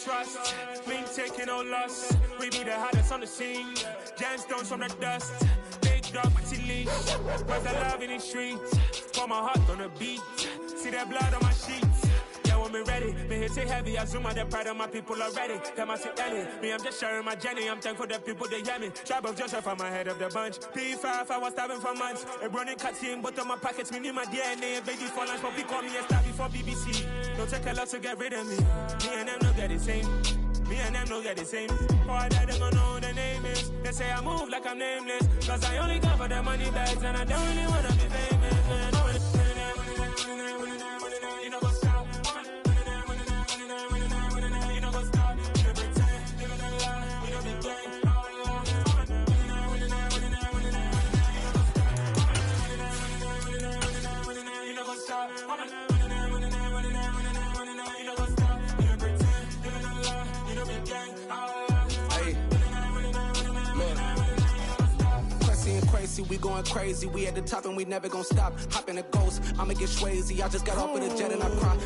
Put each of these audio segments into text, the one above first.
trust. We ain't taking no loss. We be the hottest on the scene. Gemstones from the dust. Big dog, but she leash. Where's the love in the streets? Pour my heart on the beat. See that blood on my sheets. Yeah, when me ready, me hit it heavy. I zoom out the pride of my people already. Them I see Ellie. Me, I'm just sharing my journey. I'm thankful that people they hear me. Tribe of Joseph, I'm ahead of the bunch. P5, I was starving for months. A running cuts in, but on my pockets, me need my DNA. Baby for lunch, but we call me a star before BBC. Don't take a lot to get rid of me. Me and them no get the same. Me and them no get the same. For I die, they gon' know who the name is. They say I move like I'm nameless. Cause I only come for the money bags. And I don't really wanna be famous, man. You know what's up? You know what's up? You pretend, live in a lie. You know the game. You know what's up? Crazy, we going crazy. We at the top and we never gon' stop. Hop in a ghost, I'ma get swayzy. I just got off with a jet and I cry.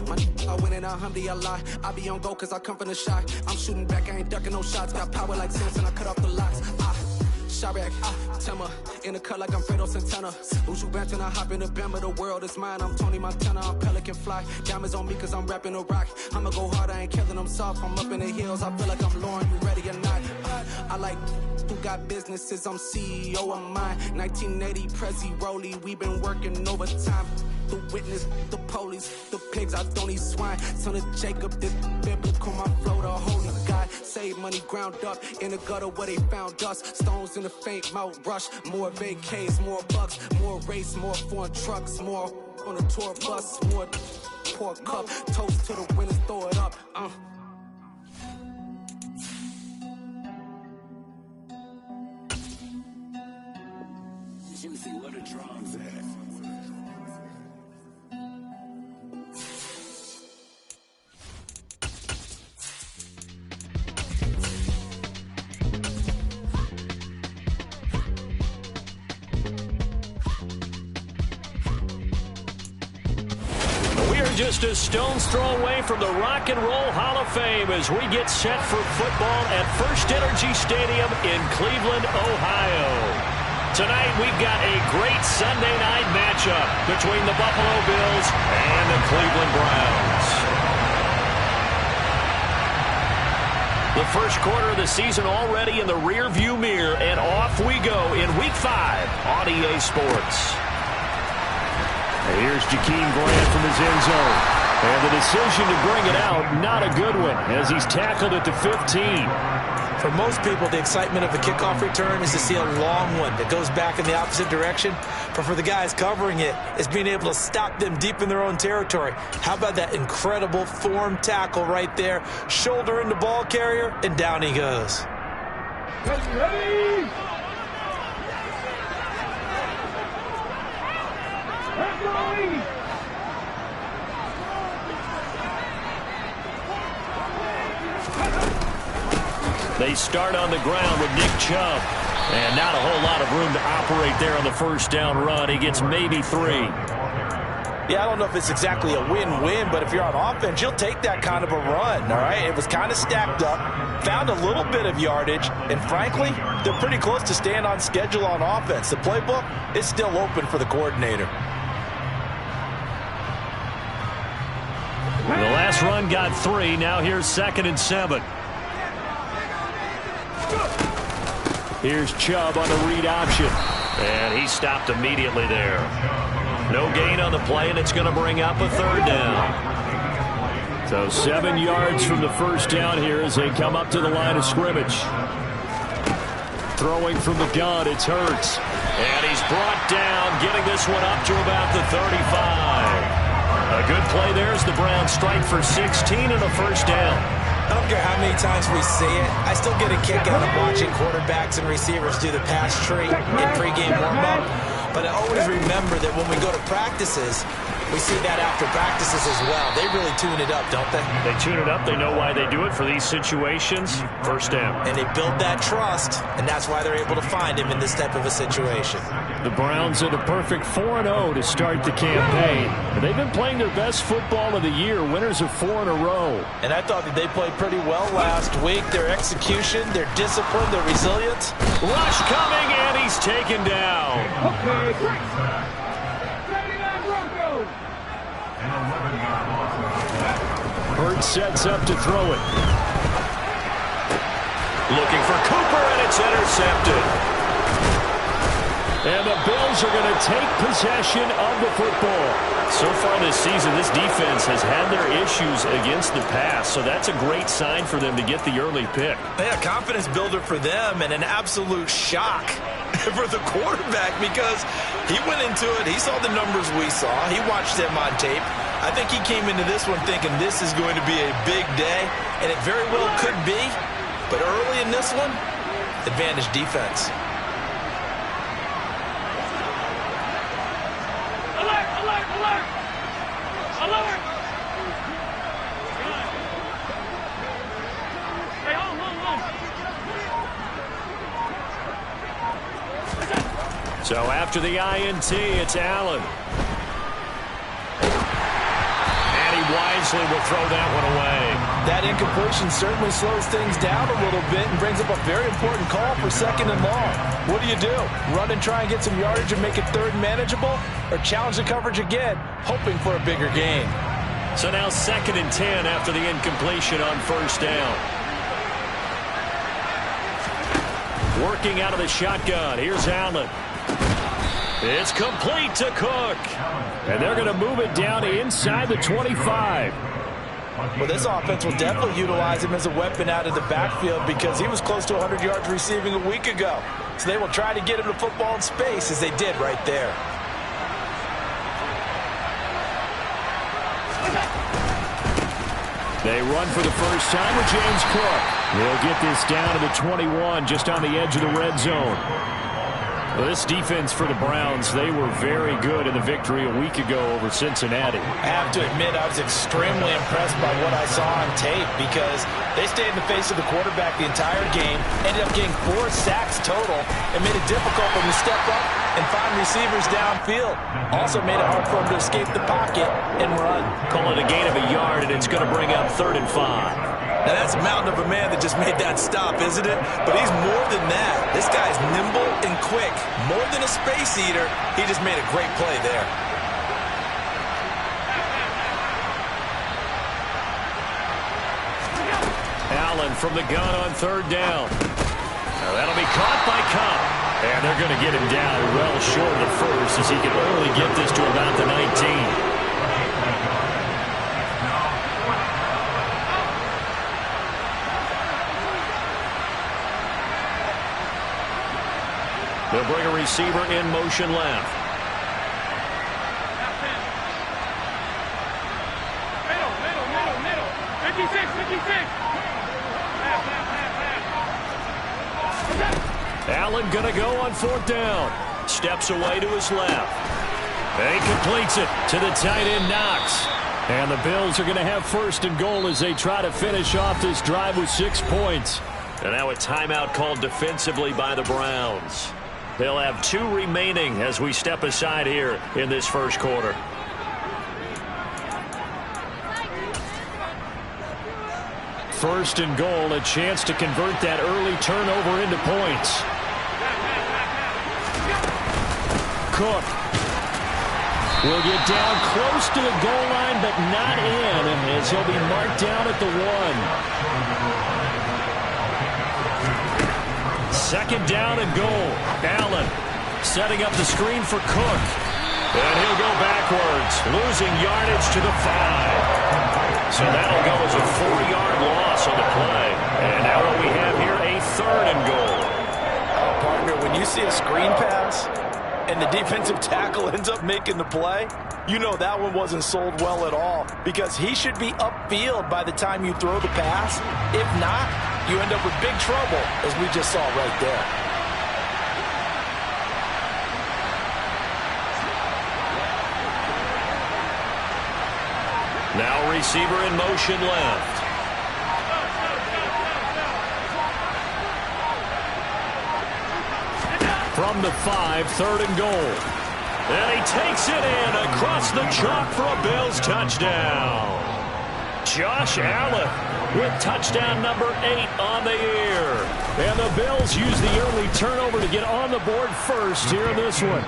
I win and alhamdulillah. I be on go cause I come from the shot. I'm shooting back, I ain't ducking no shots. Got power like Samson, I cut off the locks. Sharek, Tema, in the cut like I'm Fredo Santana. Uju Banton, I hop in the Bama, the world is mine. I'm Tony Montana, I'm Pelican Fly. Diamonds on me cause I'm rapping a rock. I'ma go hard, I ain't killing them soft. I'm up in the hills, I feel like I'm Lauren, you ready or not? I like who got businesses, I'm CEO of mine. 1980 Prezi Rolly, we been working overtime. The witness, the police, the pigs, I don't eat swine. Son of Jacob, this biblical, my flow, the holy God. Save money ground up in the gutter where they found us. Stones in the faint mouth rush. More vacays, more bucks, more race, more foreign trucks, more on a tour bus, more pour cup. Toast to the winners, throw it up. Juicy, where the drums at? Just a stone's throw away from the Rock and Roll Hall of Fame as we get set for football at First Energy Stadium in Cleveland, Ohio. Tonight we've got a great Sunday night matchup between the Buffalo Bills and the Cleveland Browns. The first quarter of the season already in the rearview mirror, and off we go in Week 5 on EA Sports. Here's Jakeem Grant from his end zone. And the decision to bring it out, not a good one, as he's tackled at the 15. For most people, the excitement of a kickoff return is to see a long one that goes back in the opposite direction. But for the guys covering it, it's being able to stop them deep in their own territory. How about that incredible form tackle right there? Shoulder in the ball carrier, and down he goes. Ready? They start on the ground with Nick Chubb. And not a whole lot of room to operate there on the first down run. He gets maybe 3. Yeah, I don't know if it's exactly a win-win, but if you're on offense, you'll take that kind of a run, all right? It was kind of stacked up, found a little bit of yardage, and frankly, they're pretty close to staying on schedule on offense. The playbook is still open for the coordinator. The last run got 3. Now here's 2nd and 7. Here's Chubb on the read option. And he stopped immediately there. No gain on the play, and it's going to bring up a 3rd down. So 7 yards from the first down here as they come up to the line of scrimmage. Throwing from the gun, it's Hurts. And he's brought down, getting this one up to about the 35. A good play there as the Browns strike for 16 and a first down. I don't care how many times we say it, I still get a kick out of watching quarterbacks and receivers do the pass tree in pregame warm-up. But I always remember that when we go to practices, We see that after practices as well. They really tune it up, don't they? They tune it up. They know why they do it for these situations. First down. And they build that trust, and that's why they're able to find him in this type of a situation. The Browns are the perfect 4-0 to start the campaign. They've been playing their best football of the year, winners of 4 in a row. And I thought that they played pretty well last week. Their execution, their discipline, their resilience. Rush coming, and he's taken down. Okay, great. 79 Broncos. Hurts sets up to throw it. Looking for Cooper, and it's intercepted. And the Bills are going to take possession of the football. So far this season, this defense has had their issues against the pass, so that's a great sign for them to get the early pick. Yeah, confidence builder for them and an absolute shock for the quarterback because he went into it. He saw the numbers we saw. He watched them on tape. I think he came into this one thinking this is going to be a big day, and it very well could be. But early in this one, advantage defense. Alert, alert, alert. Alert. Hey, hold on. So after the INT, it's Allen. And he wisely will throw that one away. That incompletion certainly slows things down a little bit and brings up a very important call for 2nd and long. What do? Run and try and get some yardage and make it 3rd and manageable? Or challenge the coverage again, hoping for a bigger gain? So now 2nd and 10 after the incompletion on 1st down. Working out of the shotgun. Here's Allen. It's complete to Cook. And they're going to move it down inside the 25. Well, this offense will definitely utilize him as a weapon out of the backfield because he was close to 100 yards receiving a week ago. So they will try to get him the football in space as they did right there. They run for the first time with James Cook. He'll get this down to the 21, just on the edge of the red zone. Well, this defense for the Browns, they were very good in the victory a week ago over Cincinnati. I have to admit, I was extremely impressed by what I saw on tape because they stayed in the face of the quarterback the entire game, ended up getting 4 sacks total, and made it difficult for them to step up and find receivers downfield. Also made it hard for them to escape the pocket and run. Call it a gain of a yard, and it's going to bring up 3rd and 5. Now, that's a mountain of a man that just made that stop, isn't it? But he's more than that. This guy's nimble and quick. More than a space eater, he just made a great play there. Allen from the gun on 3rd down. Now that'll be caught by Cup. And they're going to get him down well short of the first as he can only get this to about the 19. They'll bring a receiver in motion left. Middle. 56. Allen going to go on 4th down. Steps away to his left. And he completes it to the tight end, Knox. And the Bills are going to have 1st and goal as they try to finish off this drive with 6 points. And now a timeout called defensively by the Browns. They'll have 2 remaining as we step aside here in this 1st quarter. First and goal, a chance to convert that early turnover into points. Cook will get down close to the goal line, but not in, as he'll be marked down at the 1. 2nd down and goal. Allen setting up the screen for Cook. And he'll go backwards, losing yardage to the 5. So that'll go as a 4-yard loss on the play. And now what we have here, a 3rd and goal. Partner, when you see a screen pass and the defensive tackle ends up making the play, you know that one wasn't sold well at all because he should be upfield by the time you throw the pass. If not, you end up with big trouble, as we just saw right there. Now receiver in motion left. From the 5, 3rd and goal. And he takes it in across the chalk for a Bills touchdown. Josh Allen with touchdown number 8 on the year. And the Bills use the early turnover to get on the board first here in this one.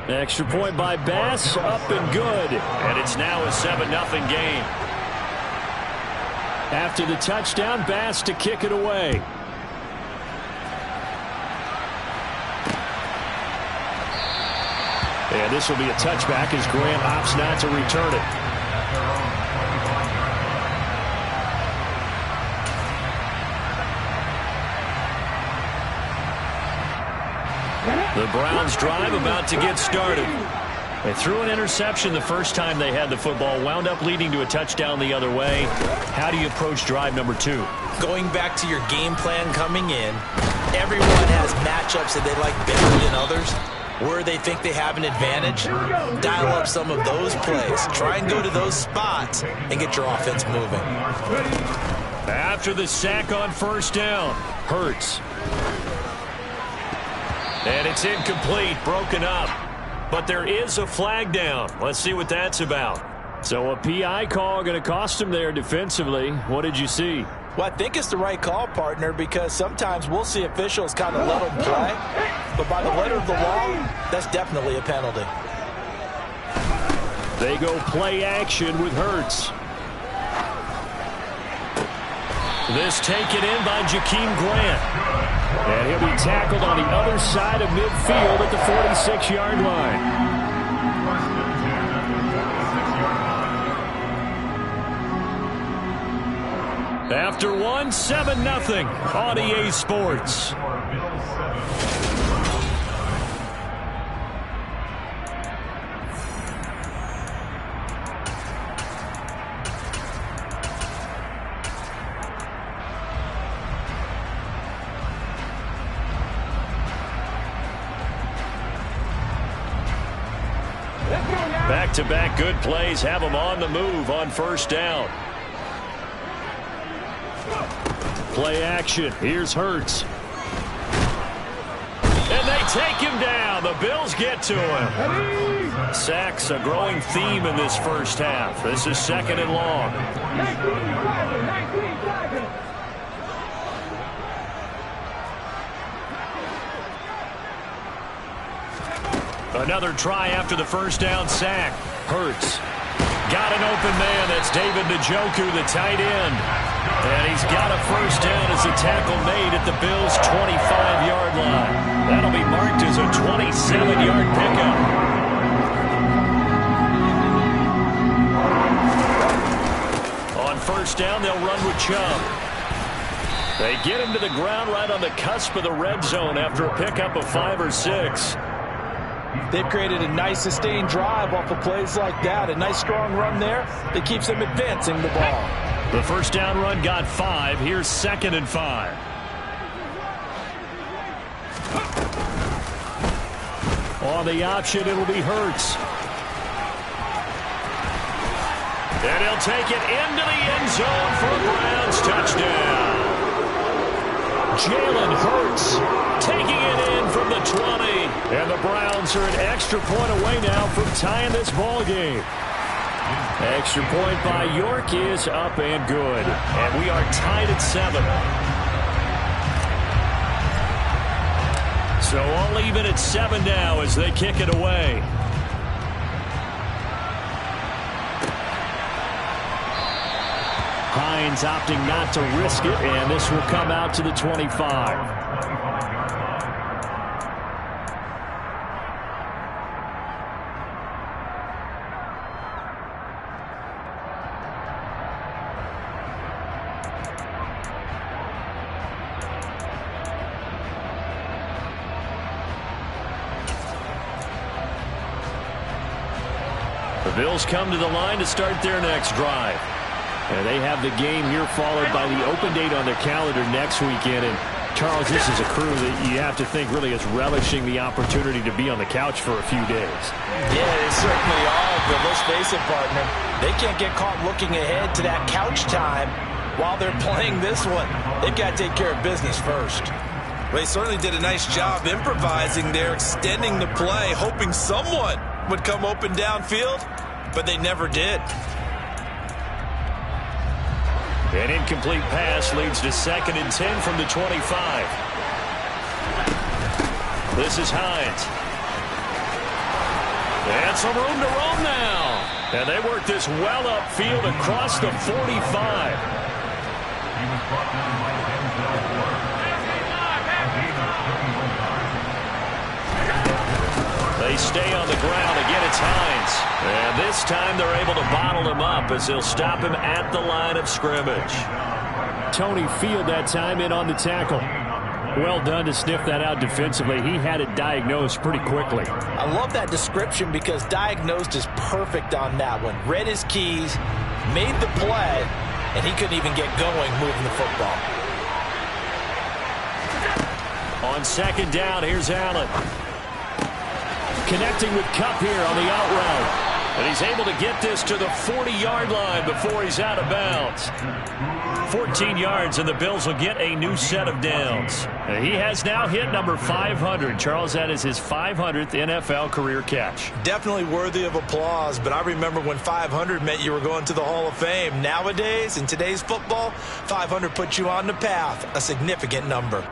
Extra point by Bass, up and good. And it's now a 7-0 game. After the touchdown, Bass to kick it away. And this will be a touchback as Grant opts not to return it. The Browns drive about to get started. They threw an interception the first time they had the football, wound up leading to a touchdown the other way. How do you approach drive number 2? Going back to your game plan coming in, everyone has matchups that they like better than others. Where they think they have an advantage, dial up some of those plays. Try and go to those spots and get your offense moving. After the sack on first down, Hurts. And it's incomplete, broken up. But there is a flag down. Let's see what that's about. So a PI call going to cost him there defensively. What did you see? Well, I think it's the right call, partner, because sometimes we'll see officials kind of let them play. But by the letter of the law, that's definitely a penalty. They go play action with Hurts. This taken in by Jakeem Grant. And he'll be tackled on the other side of midfield at the 46-yard line. After 7-0 on EA Sports. Back-to-back good plays have them on the move on first down. Play action. Here's Hurts. And they take him down. The Bills get to him. Sacks a growing theme in this first half. This is 2nd and long. Another try after the first down sack. Hurts. Got an open man. That's David Njoku, the tight end. And he's got a first down as a tackle made at the Bills' 25-yard line. That'll be marked as a 27-yard pickup. On first down, they'll run with Chubb. They get him to the ground right on the cusp of the red zone after a pickup of 5 or 6. They've created a nice sustained drive off of plays like that. A nice strong run there that keeps them advancing the ball. The first down run got 5. Here's 2nd and 5. On the option, it'll be Hurts. And he'll take it into the end zone for a Browns touchdown. Jalen Hurts taking it in from the 20. And the Browns are an extra point away now from tying this ball game. Extra point by York is up and good. And we are tied at 7. So all even at 7 now as they kick it away. Hines opting not to risk it, and this will come out to the 25. The Bills come to the line to start their next drive. And they have the game here followed by the open date on their calendar next weekend. And Charles, this is a crew that you have to think really is relishing the opportunity to be on the couch for a few days. Yeah, they certainly are, but let's face it, partner. They can't get caught looking ahead to that couch time while they're playing this one. They've got to take care of business first. Well, they certainly did a nice job improvising there, extending the play, hoping someone would come open downfield, but they never did. An incomplete pass leads to 2nd and 10 from the 25. This is Hines. And some room to roam now. And they work this well upfield across the 45. They stay on the ground. Again, it's Hines. And this time they're able to bottle him up as they'll stop him at the line of scrimmage. Tony Field that time in on the tackle. Well done to sniff that out defensively. He had it diagnosed pretty quickly. I love that description because diagnosed is perfect on that one. Read his keys, made the play, and he couldn't even get going moving the football. On 2nd down, here's Allen. Connecting with Kupp here on the out route. And he's able to get this to the 40-yard line before he's out of bounds. 14 yards, and the Bills will get a new set of downs. He has now hit number 500. Charles, that is his 500th NFL career catch. Definitely worthy of applause, but I remember when 500 meant you were going to the Hall of Fame. Nowadays, in today's football, 500 puts you on the path, a significant number.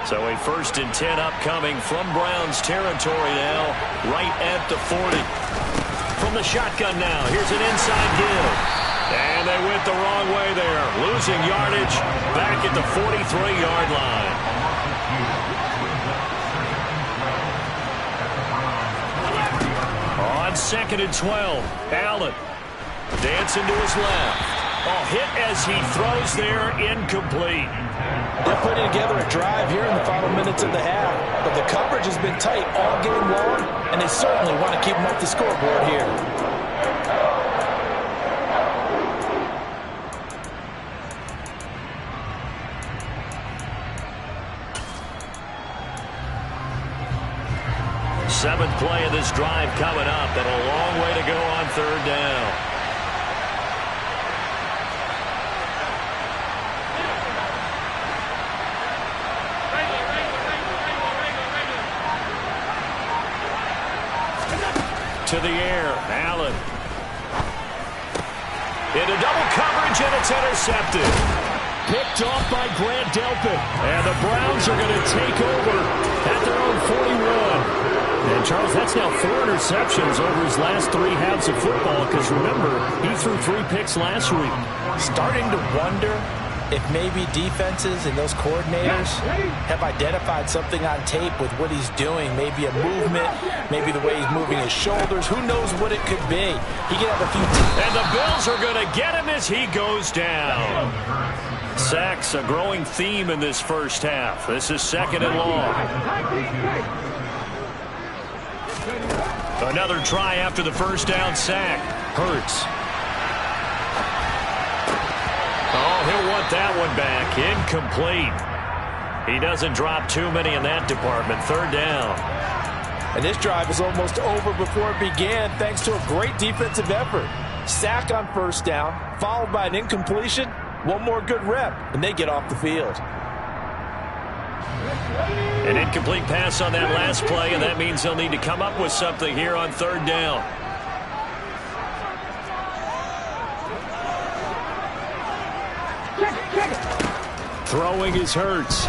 So a 1st and 10 upcoming from Browns territory now, right at the 40. From the shotgun now, here's an inside give. And they went the wrong way there, losing yardage back at the 43-yard line. On 2nd and 12, Allen dancing to his left. Oh, hit as he throws there, incomplete. They're putting together a drive here in the final minutes of the half, but the coverage has been tight all game long, and they certainly want to keep them off the scoreboard here. Seventh play of this drive coming up, and a long way to go on 3rd down. To the air, Allen. Into double coverage, and it's intercepted. Picked off by Grant Delpit. And the Browns are going to take over at their own 41. And, Charles, that's now 4 interceptions over his last 3 halves of football, because, remember, he threw 3 picks last week. Starting to wonder if maybe defenses and those coordinators have identified something on tape with what he's doing. Maybe a movement, maybe the way he's moving his shoulders. Who knows what it could be? He could have a few. And the Bills are going to get him as he goes down. Sacks, a growing theme in this first half. This is 2nd and long. Another try after the first down sack. Hurts. Oh, he'll want that one back. Incomplete. He doesn't drop too many in that department. 3rd down. And this drive is almost over before it began thanks to a great defensive effort. Sack on 1st down, followed by an incompletion. One more good rep, and they get off the field. An incomplete pass on that last play, and that means they'll need to come up with something here on 3rd down. Throwing is Hurts.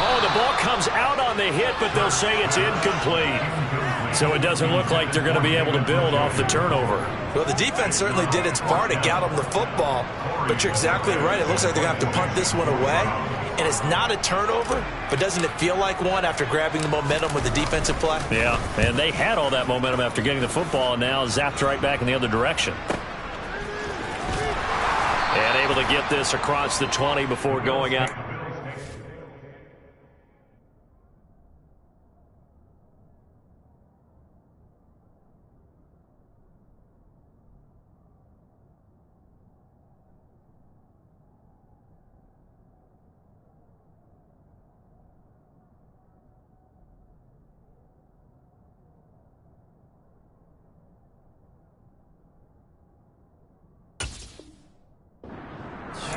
Oh, the ball comes out on the hit, but they'll say it's incomplete. So it doesn't look like they're going to be able to build off the turnover. Well, the defense certainly did its part to get them the football, but you're exactly right. It looks like they're going to have to punt this one away, and it's not a turnover, but doesn't it feel like one after grabbing the momentum with the defensive play? Yeah, and they had all that momentum after getting the football, and now zapped right back in the other direction. And able to get this across the 20 before going out.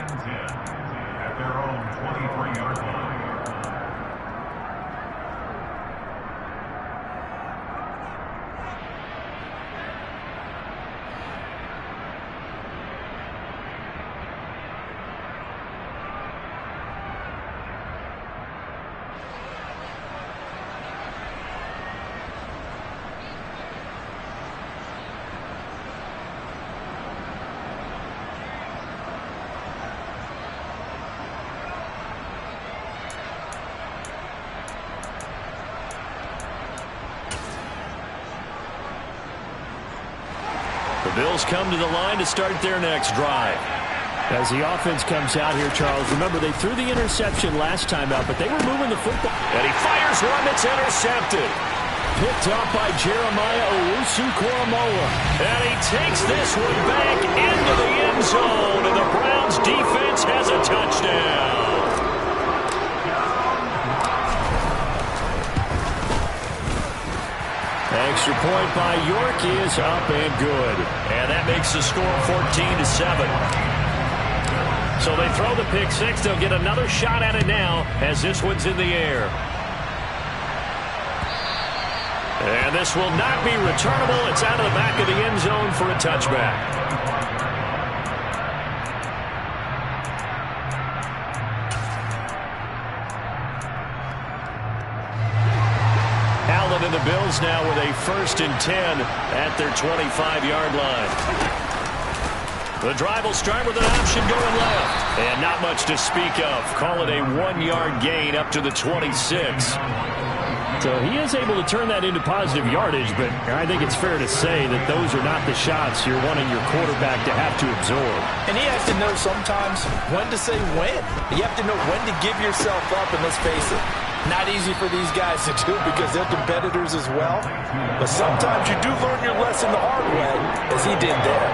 and 10 at their own 23-yard line. The Bills come to the line to start their next drive. As the offense comes out here, Charles, remember they threw the interception last time out, but they were moving the football. And he fires one that's intercepted. Picked up by Jeremiah Owusu-Koramoah. And he takes this one back into the end zone, and the Browns defense has a touchdown. Extra point by York is up and good. And that makes the score 14-7. So they throw the pick six. They'll get another shot at it now as this one's in the air. And this will not be returnable. It's out of the back of the end zone for a touchback. Allen and the Bills now with a 1st and 10 at their 25-yard line. The drive will start with an option going left. And not much to speak of. Call it a 1-yard gain up to the 26. So he is able to turn that into positive yardage, but I think it's fair to say that those are not the shots you're wanting your quarterback to have to absorb. And he has to know sometimes when to say when. You have to know when to give yourself up, and let's face it, not easy for these guys to do because they're competitors as well. But sometimes you do learn your lesson the hard way, as he did there.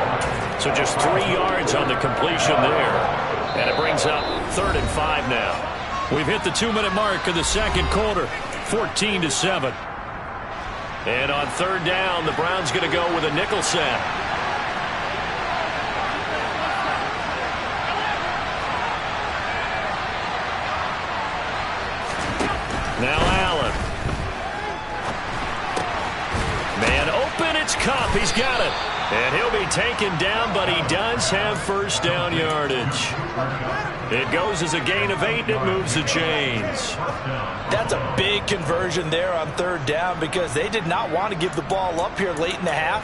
So just 3 yards on the completion there. And it brings up 3rd and 5 now. We've hit the 2-minute mark of the second quarter. 14-7. And on 3rd down, the Browns going to go with a nickel set. Now Allen. Man open, it's Cup. He's got it. And he'll be taken down, but he does have 1st down yardage. It goes as a gain of 8. It moves the chains. That's a big conversion there on 3rd down because they did not want to give the ball up here late in the half.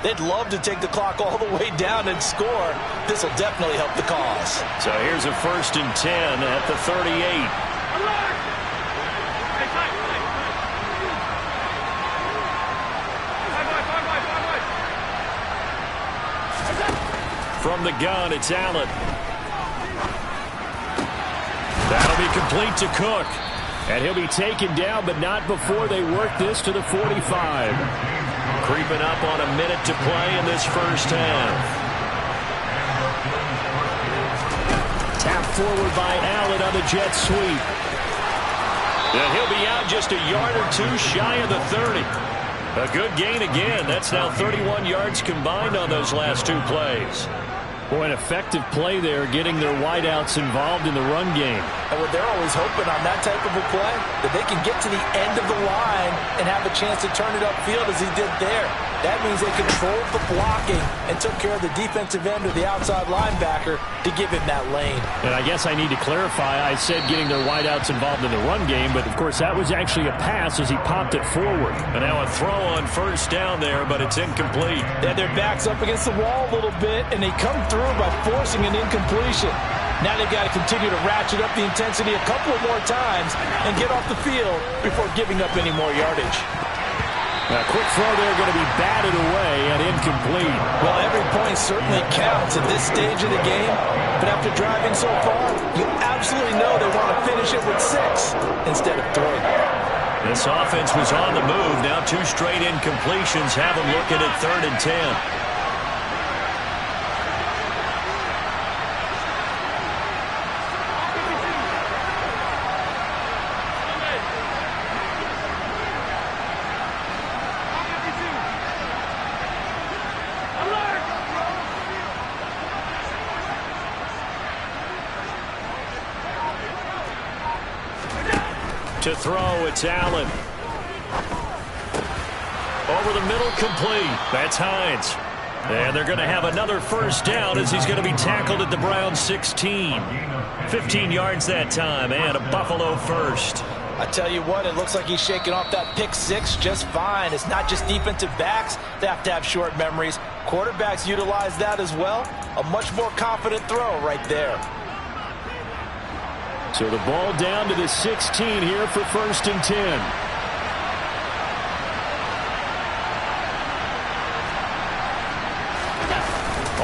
They'd love to take the clock all the way down and score. This will definitely help the cause. So here's a 1st and 10 at the 38. From the gun, it's Allen. That'll be complete to Cook. And he'll be taken down, but not before they work this to the 45. Creeping up on a minute to play in this first half. Tap forward by Allen on the jet sweep. And he'll be out just a yard or 2 shy of the 30. A good gain again. That's now 31 yards combined on those last 2 plays. Boy, an effective play there, getting their wideouts involved in the run game. And what they're always hoping on that type of a play, that they can get to the end of the line and have a chance to turn it upfield as he did there. That means they controlled the blocking and took care of the defensive end or the outside linebacker to give him that lane. And I guess I need to clarify, I said getting their wideouts involved in the run game, but of course that was actually a pass as he popped it forward. And now a throw on 1st down there, but it's incomplete. They had their backs up against the wall a little bit, and they come through by forcing an incompletion. Now they've got to continue to ratchet up the intensity a couple of more times and get off the field before giving up any more yardage. A quick throw there going to be batted away and incomplete. Well, every point certainly counts at this stage of the game, but after driving so far, you absolutely know they want to finish it with 6 instead of 3. This offense was on the move. Now 2 straight incompletions have them looking at 3rd and 10. To throw, it's Allen. Over the middle, complete. That's Hines. And they're going to have another first down as he's going to be tackled at the Browns 16. 15 yards that time, and a Buffalo first. I tell you what, it looks like he's shaking off that pick six just fine. It's not just defensive backs that have to have short memories. Quarterbacks utilize that as well. A much more confident throw right there. So the ball down to the 16 here for 1st and 10.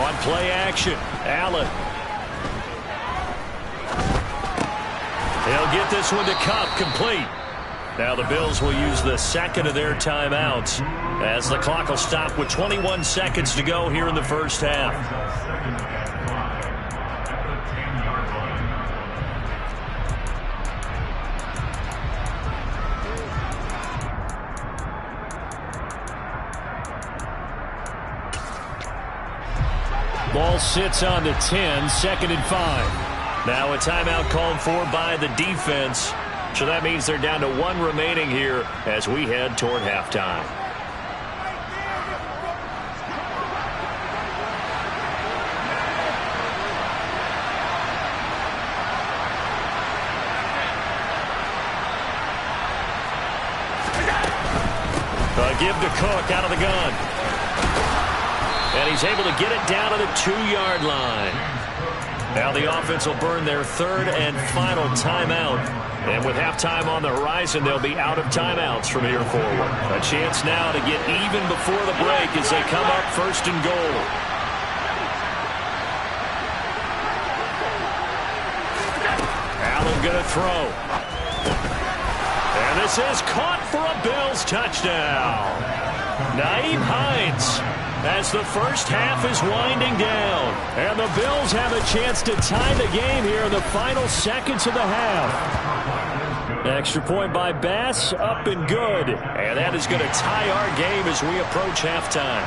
On play action, Allen. They'll get this one to Cup, complete. Now the Bills will use the second of their timeouts as the clock will stop with 21 seconds to go here in the first half. Ball sits on the 10, 2nd and 5. Now a timeout called for by the defense. So that means they're down to 1 remaining here as we head toward halftime. A give to Cook out of the gun. And he's able to get it down to the 2-yard line. Now the offense will burn their 3rd and final timeout. And with halftime on the horizon, they'll be out of timeouts from here forward. A chance now to get even before the break as they come up 1st and goal. Allen going to throw. And this is caught for a Bills touchdown. Nyheim Hines, as the first half is winding down. And the Bills have a chance to tie the game here in the final seconds of the half. Extra point by Bass, up and good. And that is going to tie our game as we approach halftime.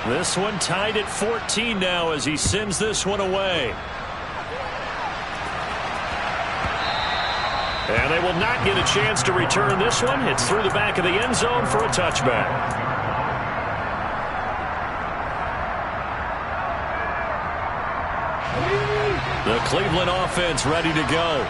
This one tied at 14 now as he sends this one away. And they will not get a chance to return this one. It's through the back of the end zone for a touchback. The Cleveland offense ready to go.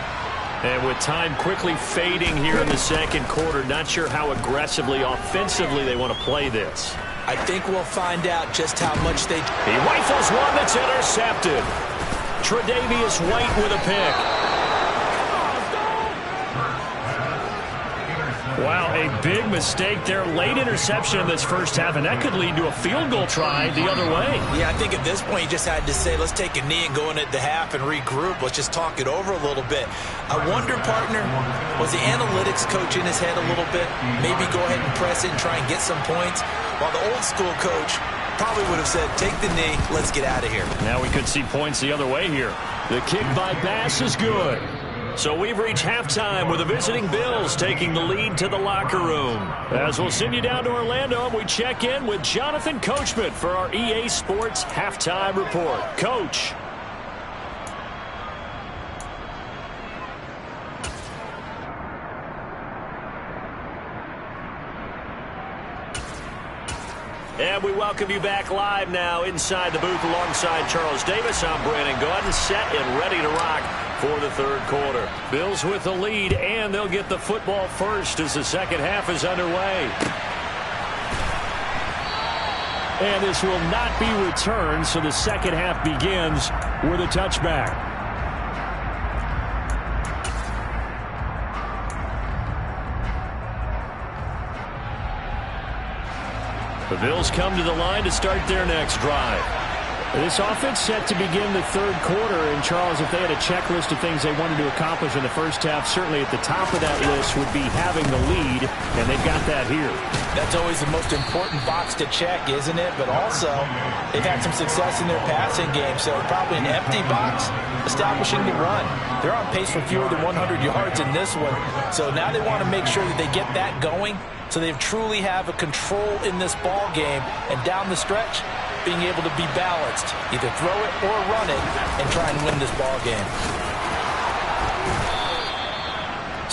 And with time quickly fading here in the second quarter, not sure how aggressively, offensively they want to play this. I think we'll find out just how much they... He rifles one that's intercepted. Tre'Davious White with a pick. Wow, a big mistake there. Late interception in this first half, and that could lead to a field goal try the other way. Yeah, I think at this point you just had to say, let's take a knee and go in at the half and regroup. Let's just talk it over a little bit. I wonder, partner, was the analytics coach in his head a little bit? Maybe go ahead and press it and try and get some points? While the old school coach probably would have said, take the knee, let's get out of here. Now we could see points the other way here. The kick by Bass is good. So we've reached halftime with the visiting Bills taking the lead to the locker room. As we'll send you down to Orlando, and we check in with Jonathan Coachman for our EA Sports Halftime Report. Coach. And we welcome you back live now inside the booth alongside Charles Davis. I'm Brandon Gordon, set and ready to rock for the third quarter. Bills with the lead, and they'll get the football first as the second half is underway. And this will not be returned, so the second half begins with a touchback. The Bills come to the line to start their next drive. This offense set to begin the third quarter. And, Charles, if they had a checklist of things they wanted to accomplish in the first half, certainly at the top of that list would be having the lead, and they've got that here. That's always the most important box to check, isn't it? But also, they've had some success in their passing game, so probably an empty box establishing the run. They're on pace for fewer than 100 yards in this one, so now they want to make sure that they get that going so they truly have a control in this ball game, and down the stretch, being able to be balanced, either throw it or run it, and try and win this ball game.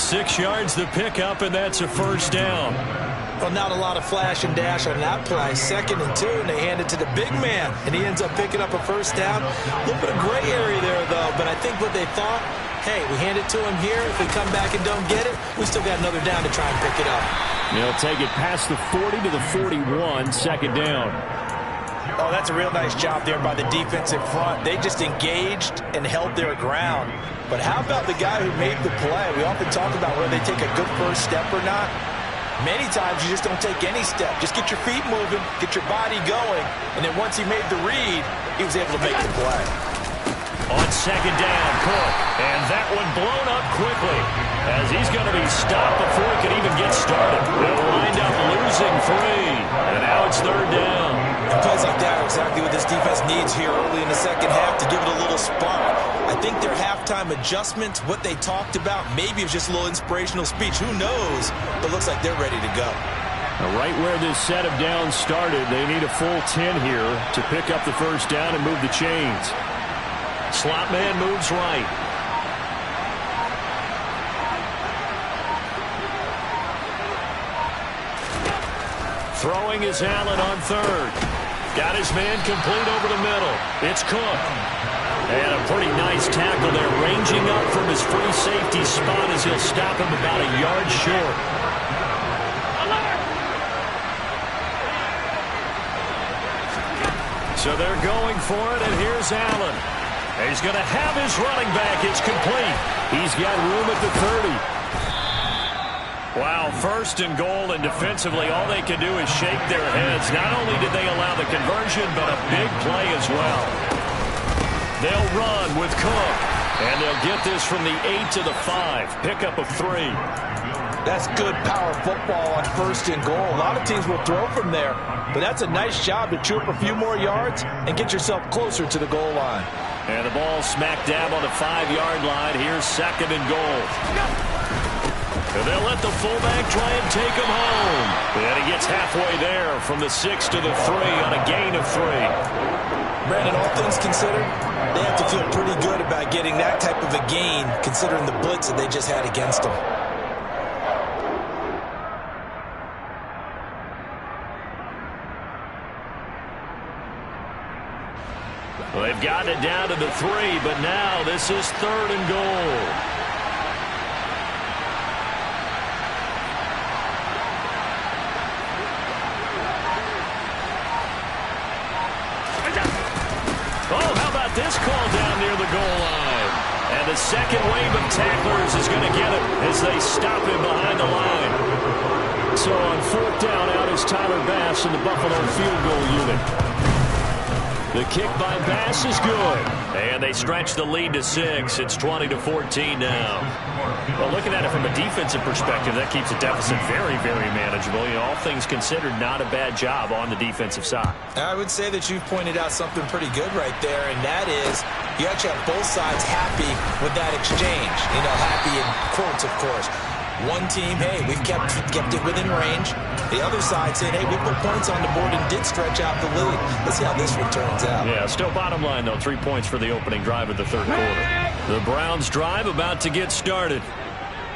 6 yards to pick up, and that's a first down. Well, not a lot of flash and dash on that play. 2nd and 2, and they hand it to the big man, and he ends up picking up a first down. A little bit of gray area there, though, but I think what they thought, hey, we hand it to him here. If we come back and don't get it, we still got another down to try and pick it up. They'll take it past the 40 to the 41, 2nd down. Oh, that's a real nice job there by the defensive front. They just engaged and held their ground. But how about the guy who made the play? We often talk about whether they take a good first step or not. Many times you just don't take any step. Just get your feet moving, get your body going, and then once he made the read, he was able to make the play. On 2nd down, Cook, and that one blown up quickly as he's going to be stopped before he can even get started. They'll wind up losing 3, and now it's 3rd down. And plays like that are exactly what this defense needs here early in the second half to give it a little spark. I think their halftime adjustments, what they talked about, maybe it was just a little inspirational speech. Who knows? But it looks like they're ready to go. Right where this set of downs started, they need a full 10 here to pick up the first down and move the chains. Slot man moves right. Throwing is Allen on 3rd. Got his man complete over the middle. It's Cook. And a pretty nice tackle there, ranging up from his free safety spot as he'll stop him about a yard short. So they're going for it, and here's Allen. He's going to have his running back. It's complete. He's got room at the 30. Wow, 1st and goal, and defensively all they can do is shake their heads. Not only did they allow the conversion, but a big play as well. They'll run with Cook, and they'll get this from the 8 to the 5. Pickup of 3. That's good power football on 1st and goal. A lot of teams will throw from there, but that's a nice job to chew up a few more yards and get yourself closer to the goal line. And the ball smack dab on the 5-yard line. Here's 2nd and goal. And they'll let the fullback try and take him home. And he gets halfway there from the 6 to the 3 on a gain of 3. Brandon, all things considered, they have to feel pretty good about getting that type of a gain considering the blitz that they just had against them. Well, they've gotten it down to the 3, but now this is 3rd and goal. This call down near the goal line. And the second wave of tacklers is going to get it as they stop him behind the line. So on 4th down, out is Tyler Bass in the Buffalo field goal unit. The kick by Bass is good. And they stretch the lead to 6. It's 20-14 now. Well, looking at it from a defensive perspective, that keeps the deficit very, very manageable. You know, all things considered, not a bad job on the defensive side. I would say that you've pointed out something pretty good right there, and that is you actually have both sides happy with that exchange. You know, happy in quotes, of course. One team, hey, we've kept it within range. The other side saying, hey, we put points on the board and did stretch out the lead. Let's see how this one turns out. Yeah, still bottom line, though. 3 points for the opening drive of the 3rd quarter. The Browns' drive about to get started.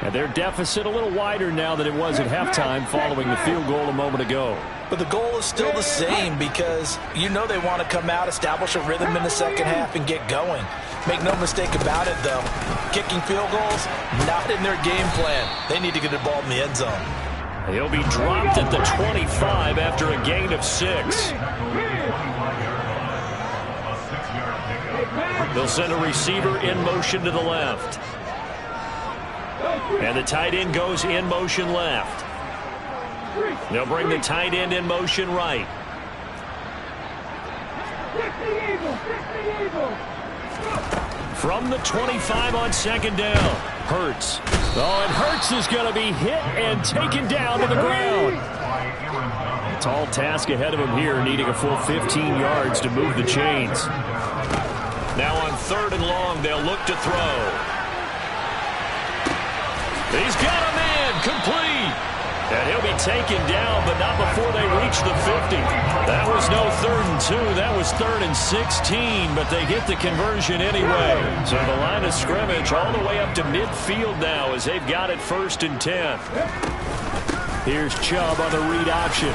And their deficit a little wider now than it was at halftime following the field goal a moment ago. But the goal is still the same because you know they want to come out, establish a rhythm in the second half, and get going. Make no mistake about it, though. Kicking field goals, not in their game plan. They need to get the ball in the end zone. He'll be dropped at the 25 after a gain of 6. They'll send a receiver in motion to the left. And the tight end goes in motion left. They'll bring the tight end in motion right. From the 25 on 2nd down, Hurts. Oh, and Hurts is going to be hit and taken down to the ground. A tall task ahead of him here, needing a full 15 yards to move the chains. Now on 3rd and long, they'll look to throw. He's got a man complete. And he'll be taken down, but not before they reach the 50. That was no 3rd and 2. That was 3rd and 16, but they get the conversion anyway. So the line of scrimmage all the way up to midfield now as they've got it 1st and 10. Here's Chubb on the read option.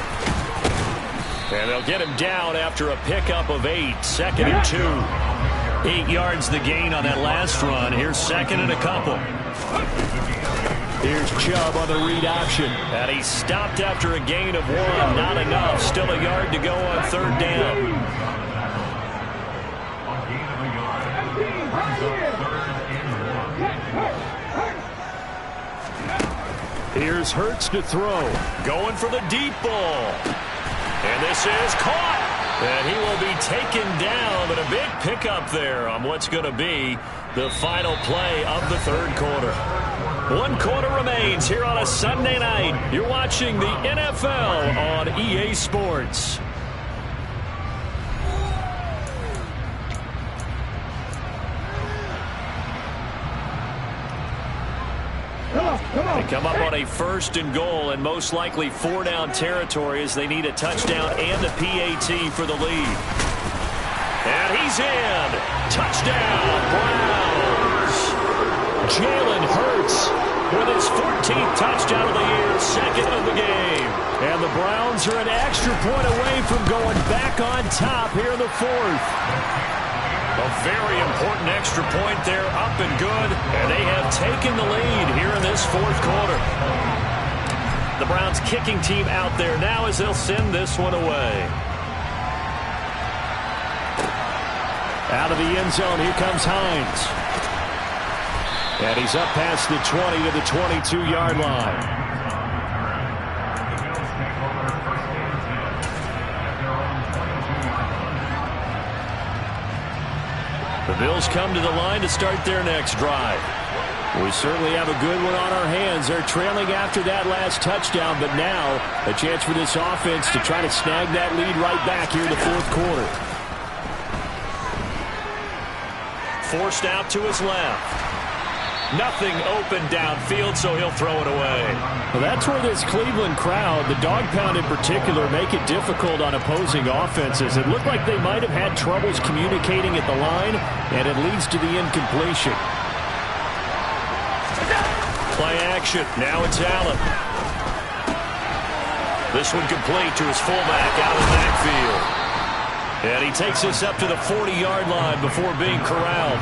And they'll get him down after a pickup of 8, 2nd and 2. 8 yards the gain on that last run. Here's 2nd and a couple. Here's Chubb on the read option. And he stopped after a gain of 1. Not enough. Still a yard to go on 3rd down. On gain of a yard. Brings up 3rd and 1. Here's Hurts to throw. Going for the deep ball. And this is caught. And he will be taken down, but a big pickup there on what's going to be the final play of the 3rd quarter. 1 quarter remains here on a Sunday night. You're watching the NFL on EA Sports. They come up on a 1st and goal and most likely 4-down territory as they need a touchdown and a PAT for the lead. And he's in. Touchdown, Browns. Jalen Hurts with his 14th touchdown of the year, 2nd of the game. And the Browns are an extra point away from going back on top here in the 4th. A very important extra point there, up and good, and they have taken the lead here in this 4th quarter. The Browns kicking team out there now as they'll send this one away. Out of the end zone, here comes Hines. And he's up past the 20 to the 22-yard line. The Bills come to the line to start their next drive. We certainly have a good one on our hands. They're trailing after that last touchdown, but now a chance for this offense to try to snag that lead right back here in the 4th quarter. Forced out to his left. Nothing open downfield, so he'll throw it away. Well, that's where this Cleveland crowd, the dog pound in particular, make it difficult on opposing offenses. It looked like they might have had troubles communicating at the line, and it leads to the incompletion. Play action. Now it's Allen. This one complete to his fullback out of the backfield. And he takes this up to the 40-yard line before being corralled.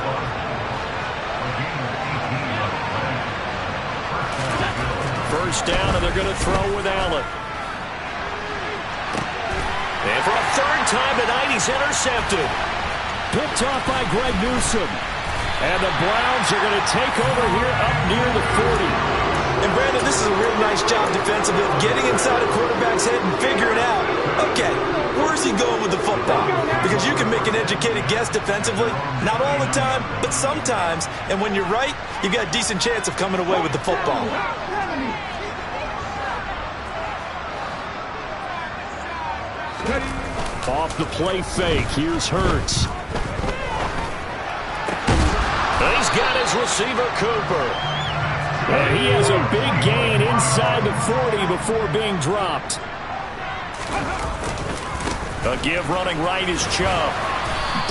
First down, and they're going to throw with Allen. And for a 3rd time tonight, he's intercepted. Picked off by Greg Newsome. And the Browns are going to take over here up near the 40. And Brandon, this is a real nice job defensively of getting inside a quarterback's head and figuring out, okay, where's he going with the football? Because you can make an educated guess defensively, not all the time, but sometimes. And when you're right, you've got a decent chance of coming away with the football. Off the play fake, here's Hurts. He's got his receiver, Cooper. And he has a big gain inside the 40 before being dropped. A give running right is Chubb.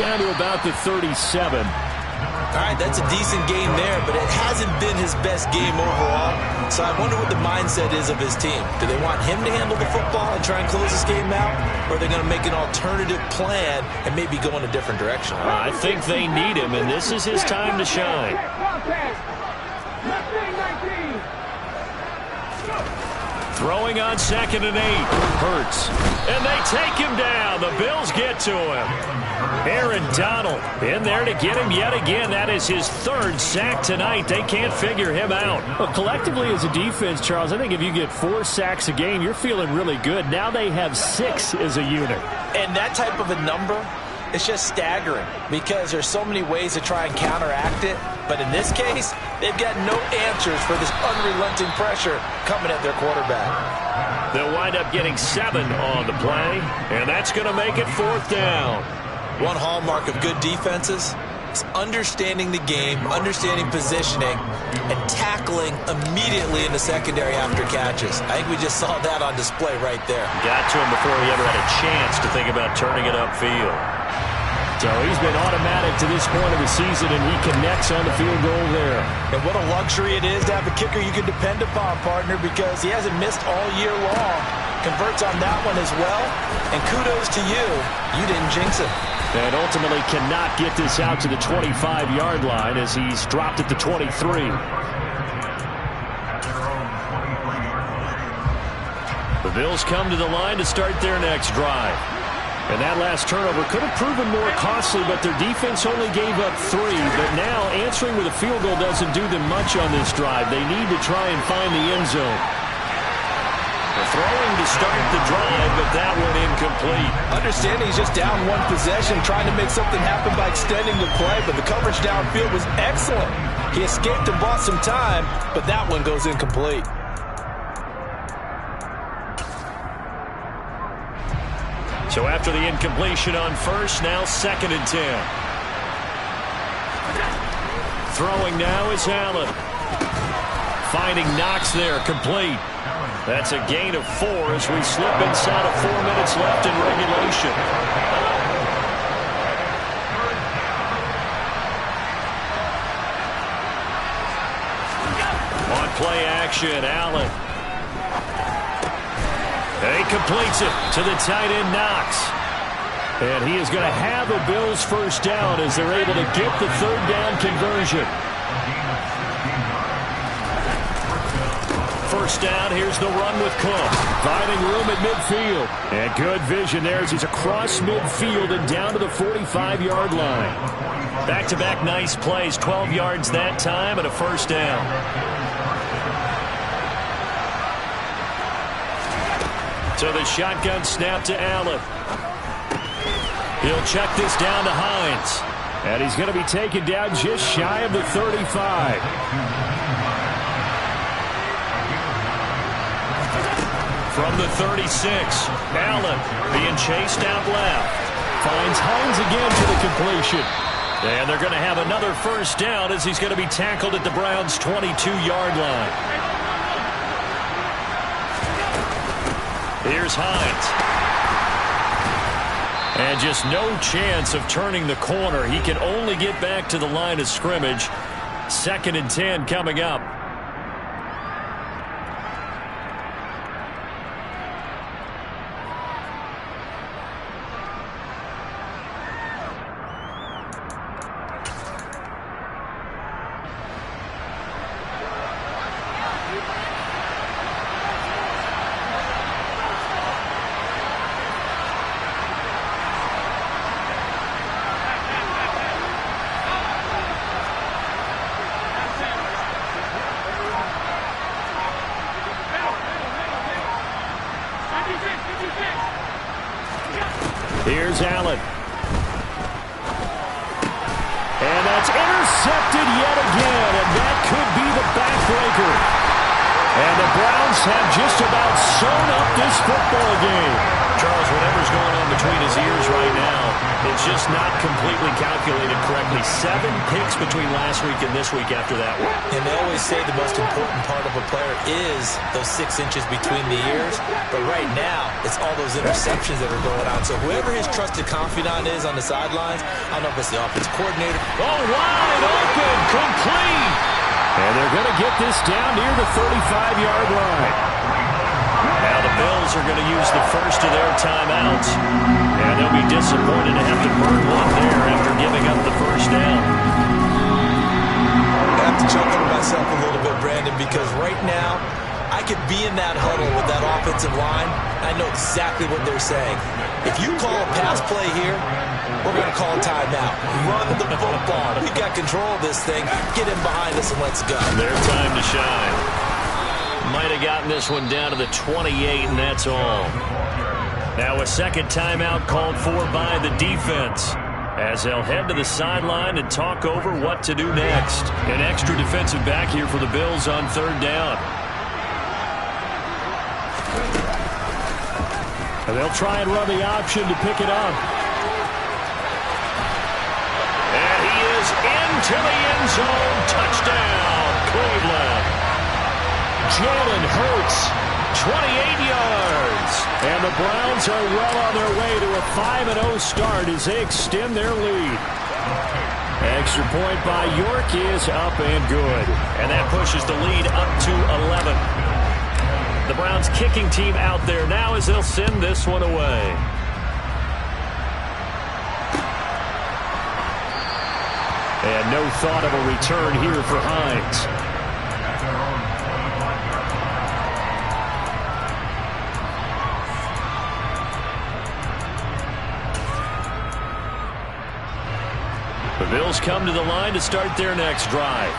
Down to about the 37. All right, that's a decent game there, but it hasn't been his best game overall. So I wonder what the mindset is of his team. Do they want him to handle the football and try and close this game out? Or are they going to make an alternative plan and maybe go in a different direction? I think they need him, and this is his time to shine. Throwing on 2nd and 8. Hurts. And they take him down. The Bills get to him. Aaron Donald in there to get him yet again. That is his 3rd sack tonight. They can't figure him out. Well, collectively as a defense, Charles, I think if you get 4 sacks a game, you're feeling really good. Now they have 6 as a unit. And that type of a number, it's just staggering because there's so many ways to try and counteract it. But in this case, they've got no answers for this unrelenting pressure coming at their quarterback. They'll wind up getting 7 on the play, and that's going to make it 4th down. One hallmark of good defenses It's understanding the game, understanding positioning, and tackling immediately in the secondary after catches. I think we just saw that on display right there. Got to him before he ever had a chance to think about turning it upfield. So he's been automatic to this point of the season, and he connects on the field goal there. And what a luxury it is to have a kicker you can depend upon, partner, because he hasn't missed all year long. Converts on that one as well. And kudos to you. You didn't jinx him. And ultimately cannot get this out to the 25-yard line as he's dropped at the 23. The Bills come to the line to start their next drive. And that last turnover could have proven more costly, but their defense only gave up 3. But now answering with a field goal doesn't do them much on this drive. They need to try and find the end zone. They're throwing to start the drive, but that one incomplete. Understanding he's just down one possession, trying to make something happen by extending the play, but the coverage downfield was excellent. He escaped and bought some time, but that one goes incomplete. So after the incompletion on first, now 2nd and 10. Throwing now is Allen. Finding Knox there, complete. That's a gain of 4 as we slip inside of 4 minutes left in regulation. On play action, Allen. He completes it to the tight end, Knox. And he is going to have a Bills first down as they're able to get the 3rd down conversion. First down, here's the run with Cook. Finding room at midfield. And good vision there as he's across midfield and down to the 45-yard line. Back-to-back nice plays, 12 yards that time and a first down. So the shotgun snap to Allen. He'll check this down to Hines. And he's going to be taken down just shy of the 35. From the 36, Allen being chased out left. Finds Hines again to the completion. And they're going to have another first down as he's going to be tackled at the Browns' 22-yard line. Here's Hines. And just no chance of turning the corner. He can only get back to the line of scrimmage. 2nd and 10 coming up. Here's Allen. And that's intercepted yet again, and that could be the backbreaker. And the Browns have just about sewn up this football game. Charles, whatever's going on between his ears right now, it's just not completely calculated correctly. 7 picks between last week and this week after that one. And they always say the most important part of a player is those 6 inches between the ears. But right now, it's all those interceptions that are going on. So whoever his trusted confidant is on the sidelines, I don't know if it's the offensive coordinator. Oh, wide open, complete. And they're going to get this down near the 35-yard line. Now the Bills are going to use the first of their timeouts. And they'll be disappointed to have to burn one there after giving up the first down. I have to chuckle to myself a little bit, Brandon, because right now, I could be in that huddle with that offensive line. I know exactly what they're saying. If you call a pass play here, we're going to call a timeout. Run the football. We got control of this thing. Get in behind us and let's go. Their time to shine. Might have gotten this one down to the 28, and that's all. Now a second timeout called for by the defense, as they'll head to the sideline and talk over what to do next. An extra defensive back here for the Bills on 3rd down. And they'll try and run the option to pick it up. And he is into the end zone. Touchdown, Cleveland. Jalen Hurts, 28 yards. And the Browns are well on their way to a 5-0 start as they extend their lead. Extra point by York is up and good. And that pushes the lead up to 11. The Browns kicking team out there now as they'll send this one away. And no thought of a return here for Hines. The Bills come to the line to start their next drive.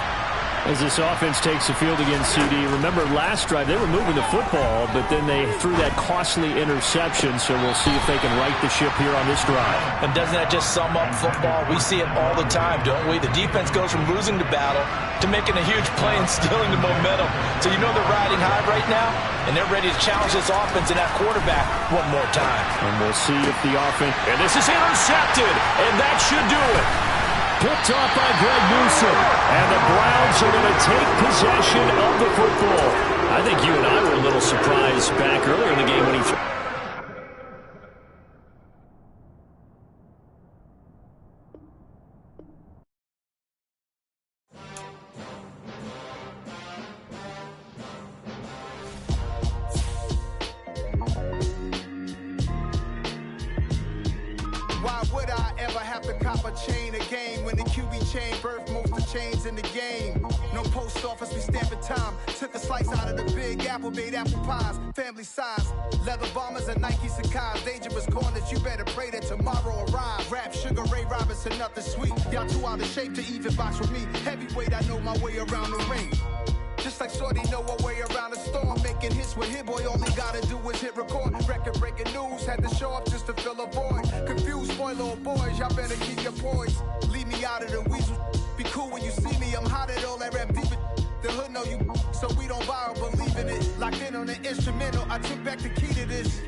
As this offense takes the field against CD, remember last drive they were moving the football, but then they threw that costly interception, so we'll see if they can right the ship here on this drive. And doesn't that just sum up football? We see it all the time, don't we? The defense goes from losing the battle to making a huge play and stealing the momentum. So you know they're riding high right now, and they're ready to challenge this offense and that quarterback one more time. And we'll see if the offense... And this is intercepted, and that should do it. Picked off by Greg Newsome. And the Browns are going to take possession of the football. I think you and I were a little surprised back earlier in the game when he threw. Why would I ever have to cop a chain again when the QB chain birthed most of the chains in the game? No post office, we stamping time. Took a slice out of the big apple, made apple pies, family size. Leather bombers and Nike Sacai's. Dangerous corners, you better pray that tomorrow arrives. Rap, Sugar Ray Robinson, nothing sweet. Y'all too out of shape to even box with me. Heavyweight, I know my way around the ring. Just like Shorty know her way around the storm. Making hits with Hit Boy, all he gotta do is hit record. Record breaking news, had to show up just to fill a void. Confused boy, little boys, y'all better keep your poise. Leave me out of the weasel. Be cool when you see me, I'm hot at all that rap deep. The hood know you, so we don't borrow, believe in it. Locked in on the instrumental, I took back the key to this.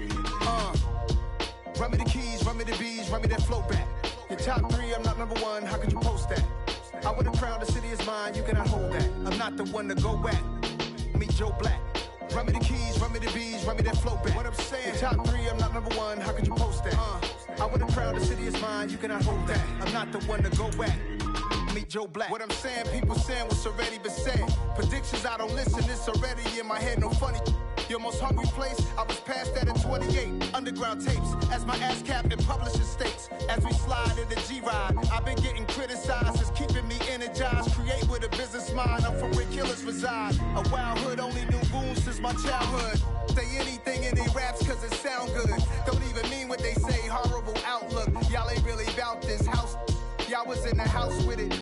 Run me the keys, run me the bees, run me that flow back. Your top 3, I'm not number 1, how could you post that? I would have crowned the city is mine, you cannot hold that. I'm not the one to go at. Meet Joe Black. Run me the keys, run me the bees, run me that flow back. What I'm saying, your top 3, I'm not number 1, how could you post that? I would have crowned the city is mine, you cannot hold that. I'm not the one to go at. Meet Joe Black. What I'm saying, people saying what's already been said. Predictions, I don't listen, it's already in my head, no funny. Your most hungry place, I was past that at 28. Underground tapes, as my ass cap in publishing states. As we slide in the G-Ride, I've been getting criticized, it's keeping me energized. Create with a business mind, I'm from where killers reside. A wild hood, only knew goons since my childhood. Say anything in they raps cause it sound good. Don't even mean what they say, horrible outlook. Y'all ain't really about this house. Y'all was in the house with it.